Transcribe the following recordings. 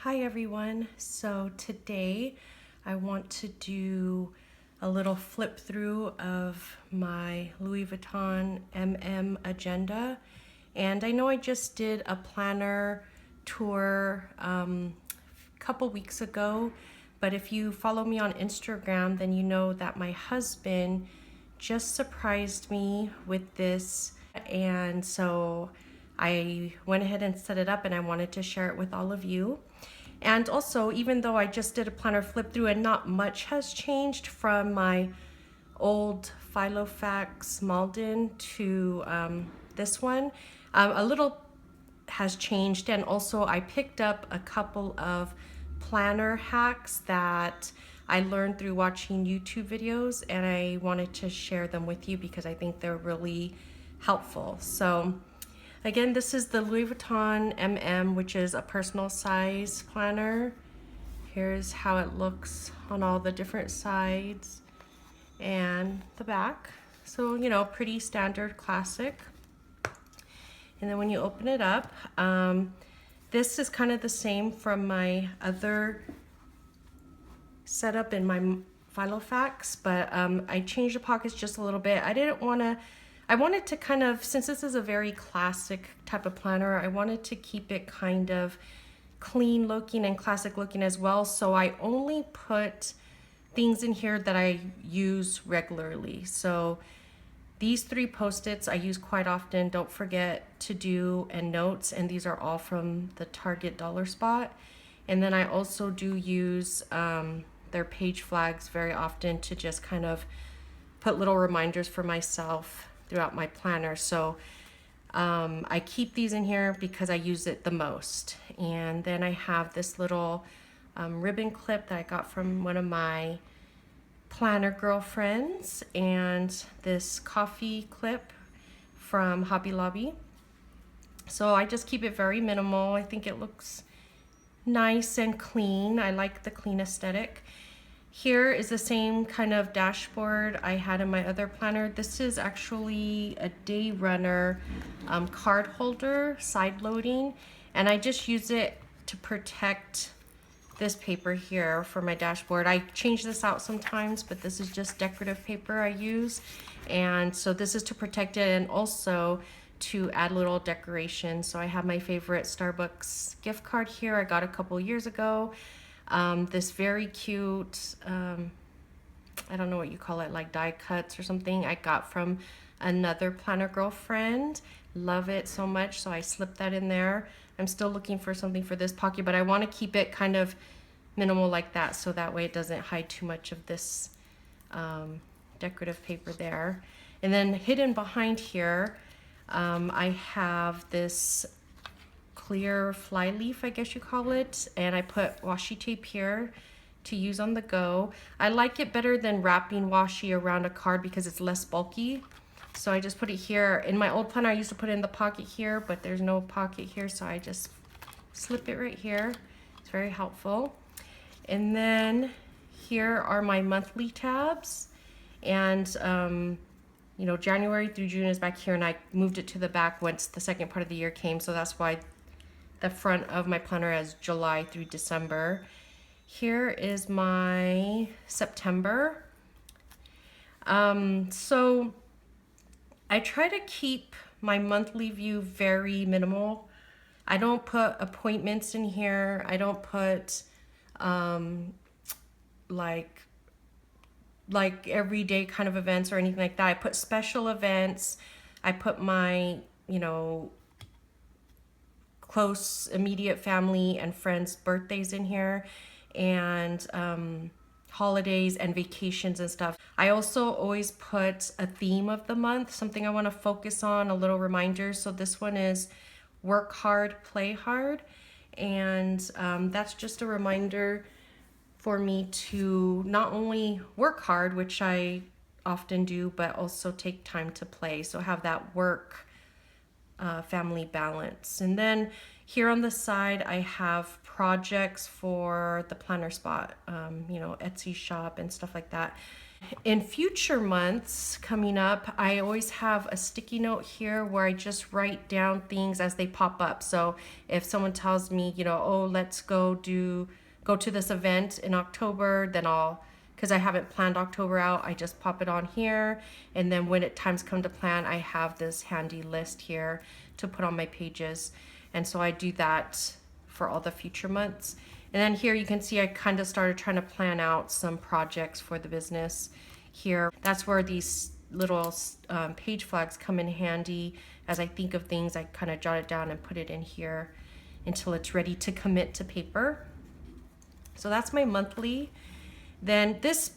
Hi everyone. So today I want to do a little flip through of my Louis Vuitton agenda. And I know I just did a planner tour a couple weeks ago, but if you follow me on Instagram, then you know that my husband just surprised me with this. And so I went ahead and set it up and I wanted to share it with all of you. And also, even though I just did a planner flip through and not much has changed from my old Filofax Malden to this one, a little has changed. And also I picked up a couple of planner hacks that I learned through watching YouTube videos, and I wanted to share them with you because I think they're really helpful. So again, this is the Louis Vuitton which is a personal size planner. Here's how it looks on all the different sides and the back. So, you know, pretty standard classic. And then when you open it up, this is kind of the same from my other setup in my Filofax, but I changed the pockets just a little bit. I wanted to kind of, since this is a very classic type of planner, I wanted to keep it kind of clean looking and classic looking as well. So I only put things in here that I use regularly. So these 3 Post-its I use quite often, don't forget to do, and notes, and these are all from the Target dollar spot. And then I also do use their page flags very often to just kind of put little reminders for myself throughout my planner. So I keep these in here because I use it the most. And then I have this little ribbon clip that I got from one of my planner girlfriends, and this coffee clip from Hobby Lobby. So I just keep it very minimal. I think it looks nice and clean. I like the clean aesthetic. Here is the same kind of dashboard I had in my other planner. This is actually a Day Runner card holder, side loading, and I just use it to protect this paper here for my dashboard. I change this out sometimes, but this is just decorative paper I use. And so this is to protect it and also to add little decoration. So I have my favorite Starbucks gift card here I got a couple years ago. This very cute, I don't know what you call it, like die cuts or something, I got from another planner girlfriend. Love it so much, so I slipped that in there. I'm still looking for something for this pocket, but I want to keep it kind of minimal like that, so that way it doesn't hide too much of this decorative paper there. And then hidden behind here, I have this clear fly leaf, I guess you call it, and I put washi tape here to use on the go. I like it better than wrapping washi around a card because it's less bulky. So I just put it here. In my old planner I used to put it in the pocket here, but there's no pocket here, so I just slip it right here. It's very helpful. And then here are my monthly tabs, and you know, January through June is back here, and I moved it to the back once the second part of the year came, so that's why the front of my planner has July through December. Here is my September. So I try to keep my monthly view very minimal. I don't put appointments in here. I don't put like everyday kind of events or anything like that. I put special events. I put my, you know, close immediate family and friends' birthdays in here, and holidays and vacations and stuff. I also always put a theme of the month, something I want to focus on, a little reminder. So this one is work hard, play hard. And that's just a reminder for me to not only work hard, which I often do, but also take time to play. So have that work family balance. And then here on the side I have projects for the planner spot, you know, Etsy shop and stuff like that. In future months coming up, I always have a sticky note here where I just write down things as they pop up. So if someone tells me, you know, oh, let's go to this event in October, then because I haven't planned October out, I just pop it on here. And then when times come to plan, I have this handy list here to put on my pages. And so I do that for all the future months. And then here you can see I kind of started trying to plan out some projects for the business here. That's where these little page flags come in handy. As I think of things, I kind of jot it down and put it in here until it's ready to commit to paper. So that's my monthly. Then this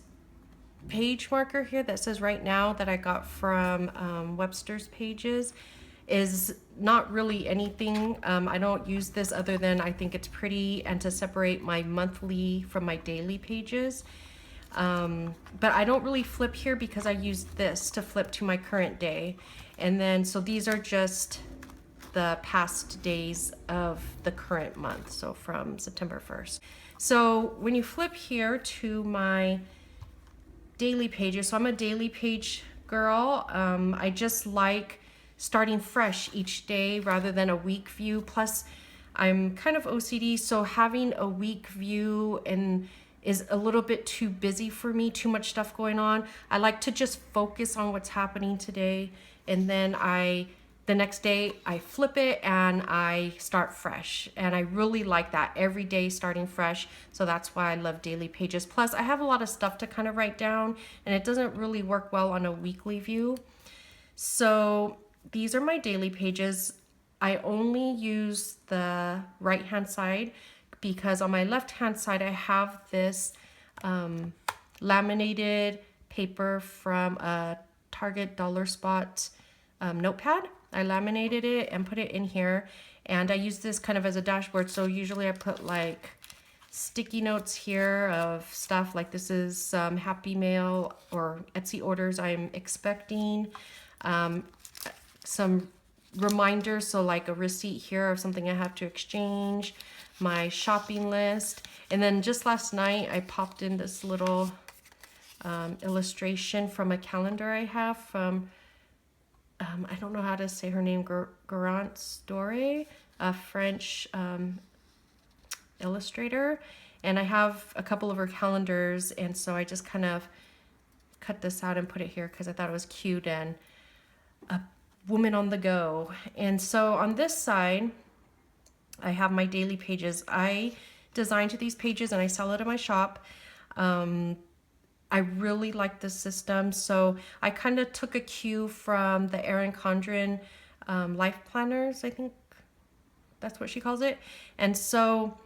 page marker here that says right now that I got from Webster's Pages is not really anything. I don't use this other than I think it's pretty and to separate my monthly from my daily pages. But I don't really flip here because I use this to flip to my current day. And then, so these are just the past days of the current month. So from September 1st. So when you flip here to my daily pages, so I'm a daily page girl. I just like starting fresh each day rather than a week view. Plus, I'm kind of OCD, so having a week view is a little bit too busy for me, too much stuff going on. I like to just focus on what's happening today, and then the next day I flip it and I start fresh. And I really like that, every day starting fresh. So that's why I love daily pages. Plus, I have a lot of stuff to kind of write down, and it doesn't really work well on a weekly view. So these are my daily pages. I only use the right hand side because on my left hand side I have this laminated paper from a Target Dollar Spot notepad. I laminated it and put it in here, and I use this kind of as a dashboard. So usually I put like sticky notes here of stuff like this is some Happy Mail or Etsy orders I'm expecting. Some reminders, so like a receipt here of something I have to exchange, my shopping list. And then just last night I popped in this little illustration from a calendar I have from I don't know how to say her name, Garance Dore, a French illustrator. And I have a couple of her calendars, and so I just kind of cut this out and put it here because I thought it was cute and a woman on the go. And so on this side, I have my daily pages. I designed these pages and I sell it in my shop. I really like this system. So I kind of took a cue from the Erin Condren life planners. I think that's what she calls it. And so,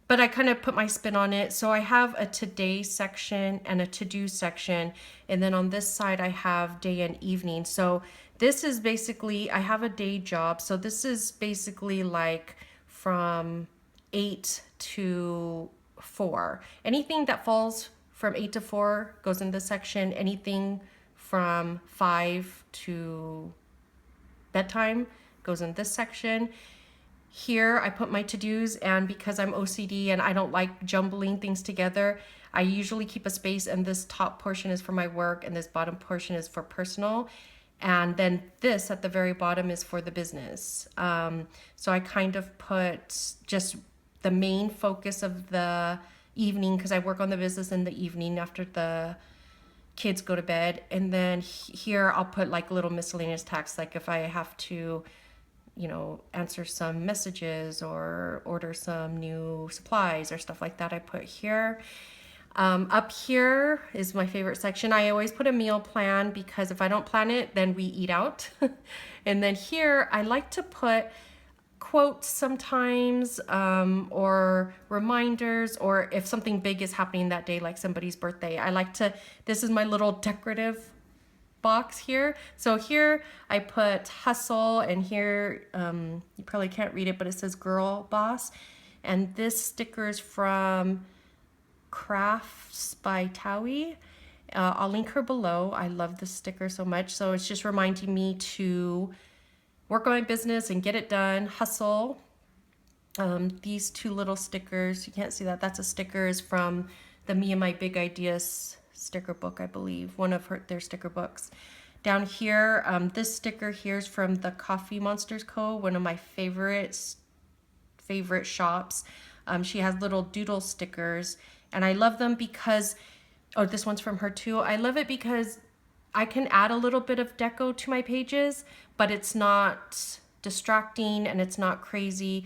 but I kind of put my spin on it. So I have a today section and a to-do section. And then on this side, I have day and evening. So this is basically, I have a day job. So this is basically like from 8 to 4. Anything that falls from 8 to 4 goes in this section. Anything from 5 to bedtime goes in this section. Here I put my to-dos, and because I'm OCD and I don't like jumbling things together, I usually keep a space, and this top portion is for my work and this bottom portion is for personal. And then this at the very bottom is for the business. So I kind of put just the main focus of the evening, because I work on the business in the evening after the kids go to bed. And then here I'll put like little miscellaneous tasks, like if I have to, you know, answer some messages or order some new supplies or stuff like that, I put here. Up here is my favorite section. I always put a meal plan because if I don't plan it, then we eat out. And then here I like to put quotes sometimes, or reminders, or if something big is happening that day, like somebody's birthday, I like to, this is my little decorative box here. So here I put hustle, and here, you probably can't read it, but it says girl boss. And this sticker is from Crafts by Towie. I'll link her below. I love this sticker so much. So it's just reminding me to work on my business and get it done, hustle. These two little stickers, you can't see that, that's a sticker, is from the Me and My Big Ideas sticker book, I believe, one of their sticker books. Down here, this sticker here is from the Coffee Monsters Co., one of my favorite shops. She has little doodle stickers, and I love them because, oh, this one's from her too. I love it because I can add a little bit of deco to my pages, but it's not distracting and it's not crazy.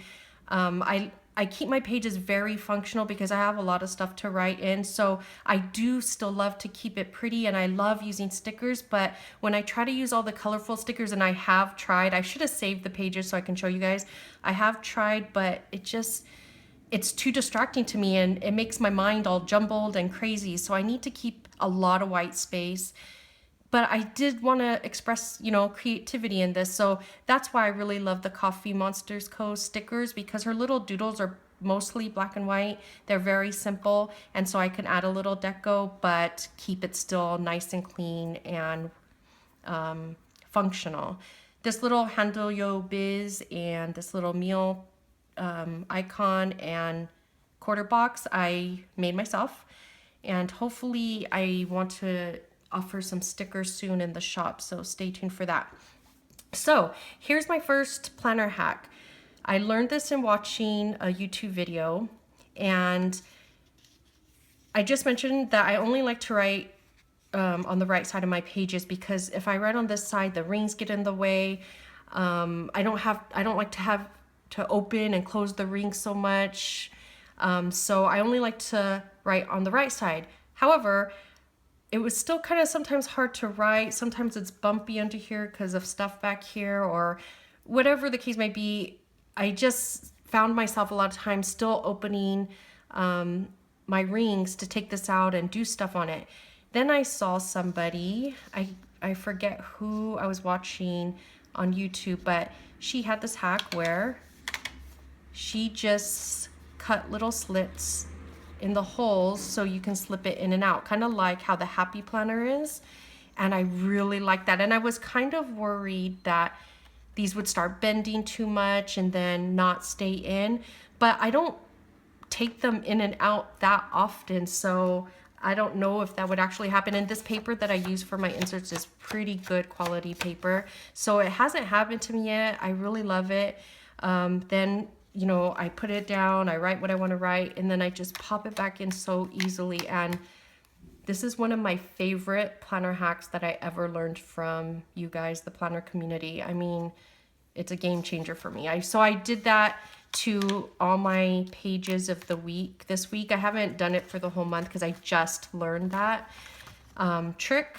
I keep my pages very functional because I have a lot of stuff to write in. So I do still love to keep it pretty, and I love using stickers. But when I try to use all the colorful stickers, and I have tried, I should have saved the pages so I can show you guys. I have tried, but it's too distracting to me, and it makes my mind all jumbled and crazy. So I need to keep a lot of white space. But I did want to express, you know, creativity in this. So that's why I really love the Coffee Monsters Co. stickers, because her little doodles are mostly black and white. They're very simple. And so I can add a little deco, but keep it still nice and clean and functional. This little Handle Yo Biz and this little meal icon and quarter box I made myself. And hopefully I want to offer some stickers soon in the shop, so stay tuned for that. So here's my first planner hack. I learned this in watching a YouTube video, and I just mentioned that I only like to write on the right side of my pages, because if I write on this side, the rings get in the way. I don't like to have to open and close the rings so much. So I only like to write on the right side. However, it was still kind of sometimes hard to write. Sometimes it's bumpy under here because of stuff back here, or whatever the case may be. I just found myself a lot of times still opening my rings to take this out and do stuff on it. Then I saw somebody, I forget who I was watching on YouTube, but she had this hack where she just cut little slits in the holes so you can slip it in and out, kind of like how the Happy Planner is. And I really like that. And I was kind of worried that these would start bending too much and then not stay in, but I don't take them in and out that often, so I don't know if that would actually happen. And this paper that I use for my inserts is pretty good quality paper, so it hasn't happened to me yet. I really love it. Then, you know, I put it down, I write what I want to write, and then I just pop it back in so easily. And this is one of my favorite planner hacks that I ever learned from you guys, the planner community. I mean, it's a game changer for me. So I did that to all my pages of the week. This week, I haven't done it for the whole month because I just learned that trick.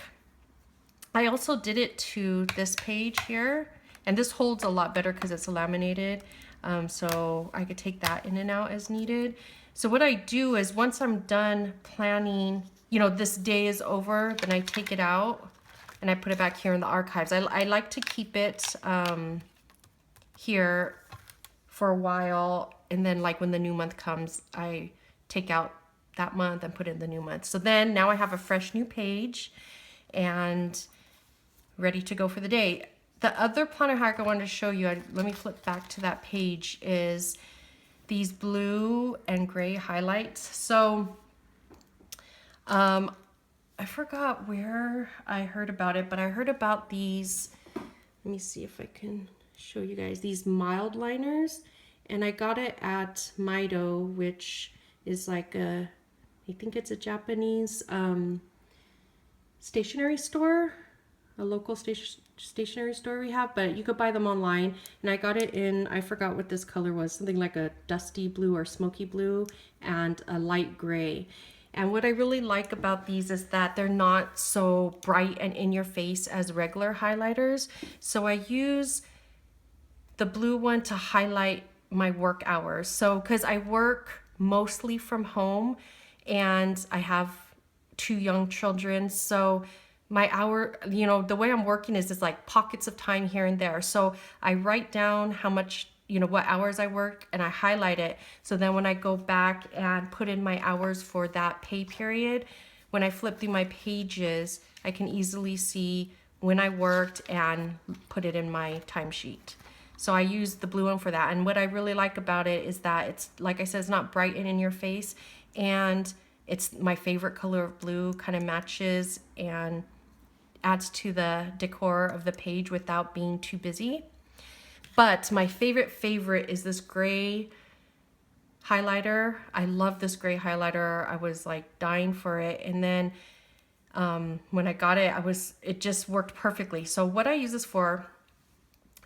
I also did it to this page here, and this holds a lot better because it's laminated. So I could take that in and out as needed. So what I do is once I'm done planning, you know, this day is over, then I take it out and I put it back here in the archives. I like to keep it here for a while, and then like when the new month comes, I take out that month and put in the new month. So then now I have a fresh new page and ready to go for the day. The other planner hack I wanted to show you, let me flip back to that page, is these blue and gray highlights. So I forgot where I heard about it, but I heard about these, let me see if I can show you guys, these mild liners. And I got it at Maido, which is like a, I think it's a Japanese stationery store, a local stationery store we have, but you could buy them online. And I got it in, I forgot what this color was, something like a dusty blue or smoky blue and a light gray. And what I really like about these is that they're not so bright and in your face as regular highlighters. So I use the blue one to highlight my work hours. So, because I work mostly from home and I have 2 young children, so my hour, you know, the way I'm working is just like pockets of time here and there. So I write down how much, you know, what hours I work, and I highlight it. So then when I go back and put in my hours for that pay period, when I flip through my pages, I can easily see when I worked and put it in my timesheet. So I use the blue one for that. And what I really like about it is that it's, like I said, it's not bright and in your face. And It's my favorite color of blue, kind of matches and adds to the decor of the page without being too busy. But my favorite is this gray highlighter. I love this gray highlighter. I was like dying for it. And then when I got it, it just worked perfectly. So what I use this for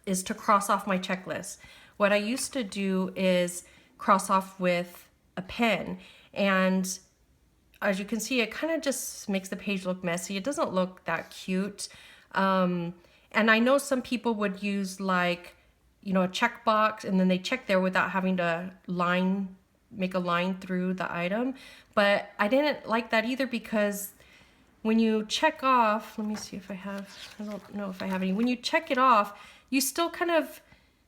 is to cross off my checklist. What I used to do is cross off with a pen, and as you can see, it kind of just makes the page look messy. It doesn't look that cute. And I know some people would use like, you know, a checkbox and then they check there without having to make a line through the item. But I didn't like that either, because when you check off, let me see if I don't know if I have any. When you check it off, you still kind of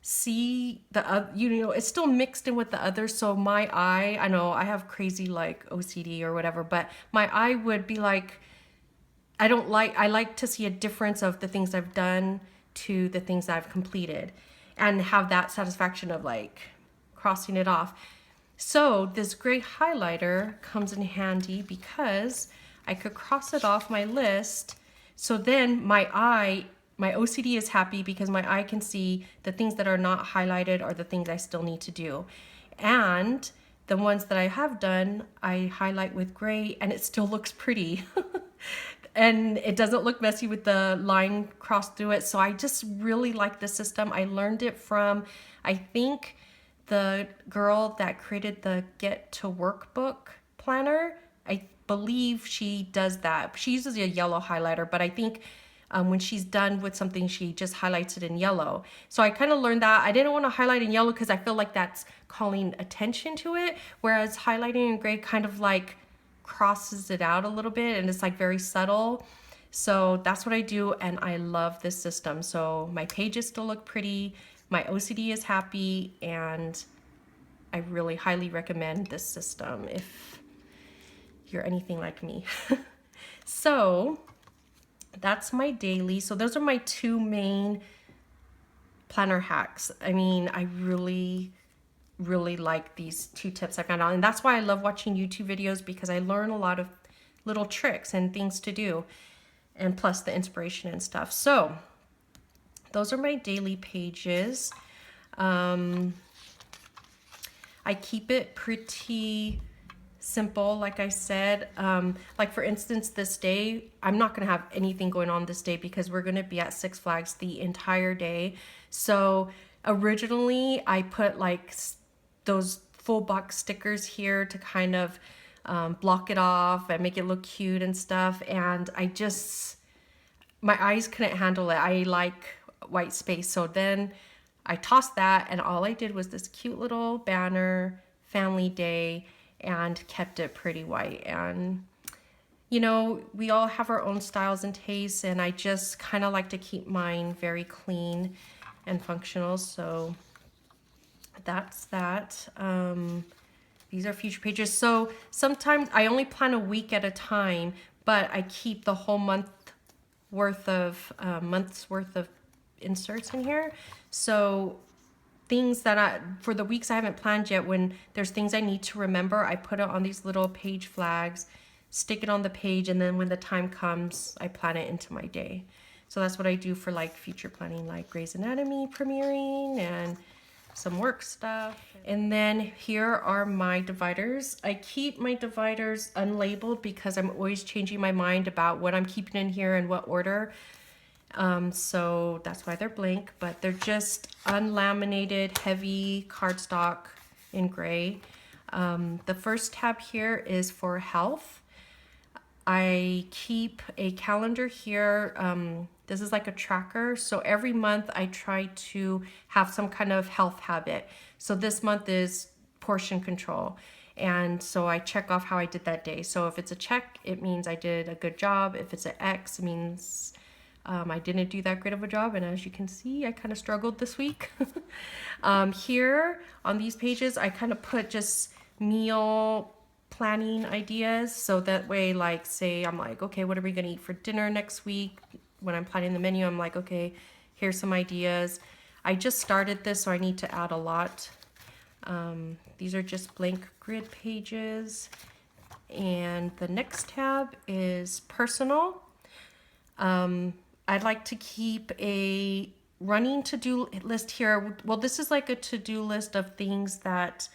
see it's still mixed in with the others. So my eye, I know I have crazy like OCD or whatever, but my eye would be like, I like to see a difference of the things I've done to the things I've completed and have that satisfaction of like crossing it off. So this gray highlighter comes in handy because I could cross it off my list. So then my OCD is happy because my eye can see the things that are not highlighted are the things I still need to do. And the ones that I have done, I highlight with gray and it still looks pretty. And it doesn't look messy with the line crossed through it. So I just really like this system. I learned it from, I think, the girl that created the Get to Work book planner. I believe she does that. She uses a yellow highlighter, but I think when she's done with something, she just highlights it in yellow. So I kind of learned that. I didn't want to highlight in yellow because I feel like that's calling attention to it, whereas highlighting in gray kind of like crosses it out a little bit and it's like very subtle. So that's what I do, and I love this system. So my pages still look pretty, my OCD is happy, and I really highly recommend this system if you're anything like me. So that's my daily. So those are my two main planner hacks. I mean, I really like these two tips I found out, and that's why I love watching YouTube videos, because I learn a lot of little tricks and things to do, and plus the inspiration and stuff. So those are my daily pages. I keep it pretty simple, like I said. Like for instance, this day, I'm not gonna have anything going on this day because we're gonna be at Six Flags the entire day. So originally I put like those full box stickers here to kind of block it off and make it look cute and stuff. And my eyes couldn't handle it. I like white space. So then I tossed that, and all I did was this cute little banner, family day, and kept it pretty white. And you know, we all have our own styles and tastes, and I just kind of like to keep mine very clean and functional. So that's that. These are future pages. So sometimes I only plan a week at a time, but I keep the whole month's worth of inserts in here. So things that for the weeks I haven't planned yet, when there's things I need to remember, I put it on these little page flags, stick it on the page, and then when the time comes, I plan it into my day. So that's what I do for like future planning, like Grey's Anatomy premiering and some work stuff. And then here are my dividers. I keep my dividers unlabeled because I'm always changing my mind about what I'm keeping in here and what order. So that's why they're blank, but they're just unlaminated, heavy cardstock in gray. The first tab here is for health. I keep a calendar here. This is like a tracker. So every month I try to have some kind of health habit. So this month is portion control. And so I check off how I did that day. So if it's a check, it means I did a good job. If it's an X, it means I didn't do that great of a job. And as you can see, I kind of struggled this week. Here on these pages, I kind of put just meal planning ideas. So that way, like say I'm like, okay, what are we gonna eat for dinner next week? When I'm planning the menu, I'm like, okay, here's some ideas. I just started this, so I need to add a lot. These are just blank grid pages. And the next tab is personal. I'd like to keep a running to-do list here. Well, this is like a to-do list of things that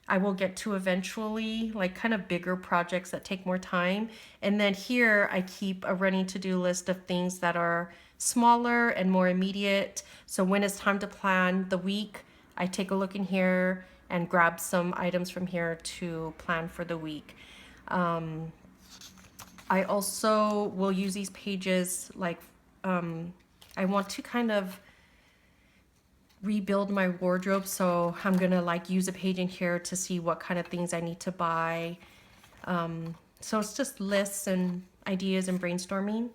I will get to eventually, like kind of bigger projects that take more time. And then here I keep a running to-do list of things that are smaller and more immediate. So when it's time to plan the week, I take a look in here and grab some items from here to plan for the week. I also will use these pages like I want to kind of rebuild my wardrobe, so I'm gonna like use a page in here to see what kind of things I need to buy. So it's just lists and ideas and brainstorming.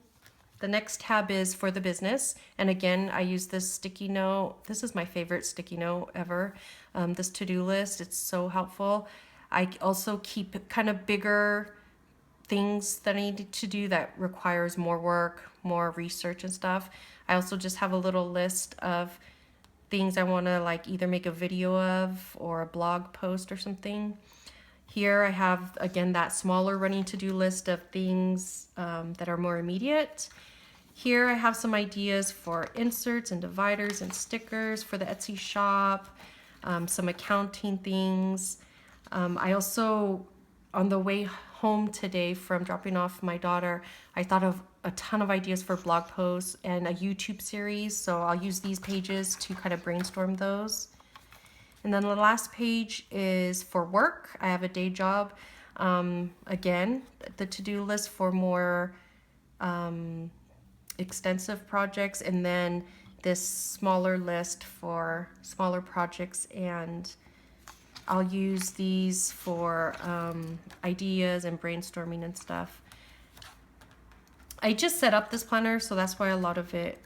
The next tab is for the business, and again I use this sticky note. This is my favorite sticky note ever. This to-do list, it's so helpful. I also keep kind of bigger things that I need to do that requires more work, more research and stuff. I also just have a little list of things I want to like either make a video of or a blog post or something. Here I have again that smaller running to-do list of things that are more immediate. Here I have some ideas for inserts and dividers and stickers for the Etsy shop, some accounting things. I also, on the way home today from dropping off my daughter, I thought of a ton of ideas for blog posts and a YouTube series, so I'll use these pages to kind of brainstorm those. And then the last page is for work. I have a day job. Again, the to-do list for more extensive projects, and then this smaller list for smaller projects, and I'll use these for ideas and brainstorming and stuff. I just set up this planner, so that's why a lot of it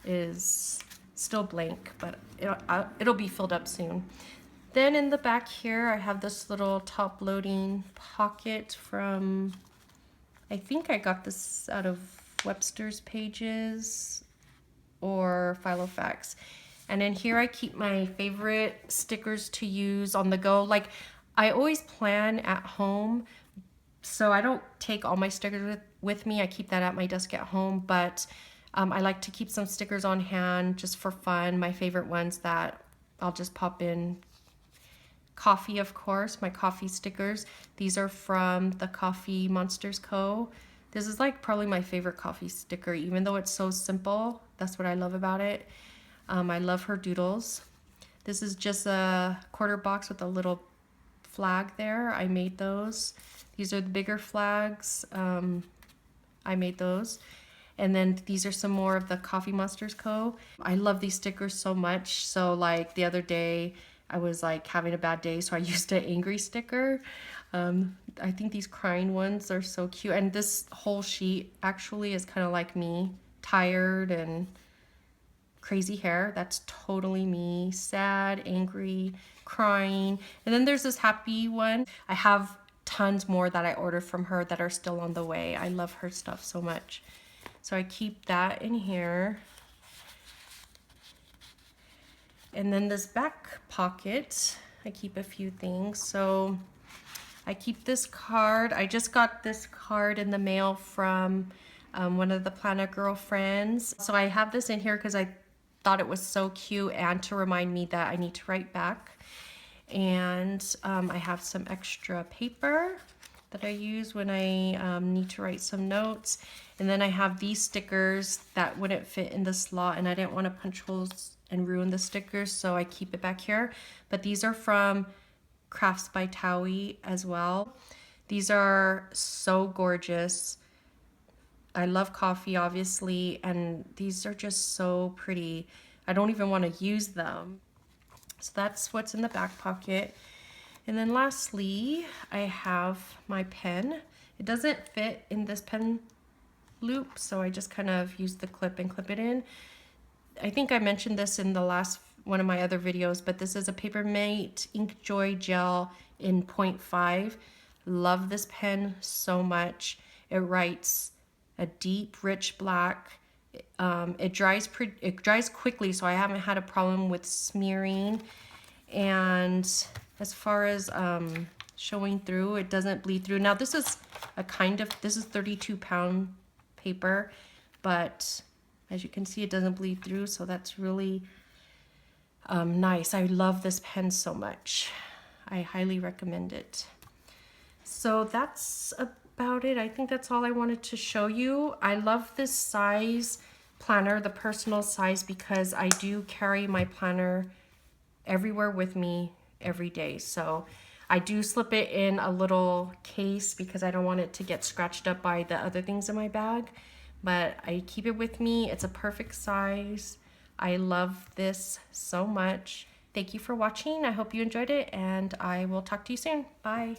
is still blank, but it'll be filled up soon. Then in the back here, I have this little top loading pocket from, I think I got this out of Webster's Pages or Filofax. And in here I keep my favorite stickers to use on the go. Like I always plan at home, so I don't take all my stickers with me. I keep that at my desk at home, but I like to keep some stickers on hand just for fun. My favorite ones that I'll just pop in. Coffee, of course, my coffee stickers. These are from the Coffee Monsters Co. This is like probably my favorite coffee sticker, even though it's so simple. That's what I love about it. I love her doodles. This is just a quarter box with a little flag there. I made those. These are the bigger flags. I made those. And then these are some more of the Coffee Monsters Co. I love these stickers so much. So like the other day, I was like having a bad day, so I used an angry sticker. I think these crying ones are so cute. And this whole sheet actually is kind of like me, tired and crazy hair. That's totally me, sad, angry, crying. And then there's this happy one. I have tons more that I ordered from her that are still on the way. I love her stuff so much. So I keep that in here. And then this back pocket, I keep a few things. So I keep this card. I just got this card in the mail from one of the Planet girlfriends. So I have this in here because I thought it was so cute and to remind me that I need to write back. And I have some extra paper that I use when I need to write some notes. And then I have these stickers that wouldn't fit in the slot, and I didn't want to punch holes and ruin the stickers, so I keep it back here. But these are from Crafts by Towie as well. These are so gorgeous. I love coffee, obviously, and these are just so pretty. I don't even want to use them. So that's what's in the back pocket. And then lastly, I have my pen. It doesn't fit in this pen loop, so I just kind of use the clip and clip it in. I think I mentioned this in the last one of my other videos, but this is a Papermate Inkjoy Gel in 0.5. Love this pen so much. It writes a deep, rich black. It dries quickly, so I haven't had a problem with smearing. And as far as showing through. It doesn't bleed through. Now this is this is 32-pound paper, but as you can see, it doesn't bleed through, so that's really nice. I love this pen so much. I highly recommend it. So that's about it. I think that's all I wanted to show you. I love this size planner, the personal size, because I do carry my planner everywhere with me every day. So I do slip it in a little case because I don't want it to get scratched up by the other things in my bag, but I keep it with me. It's a perfect size. I love this so much. Thank you for watching. I hope you enjoyed it, and I will talk to you soon. Bye.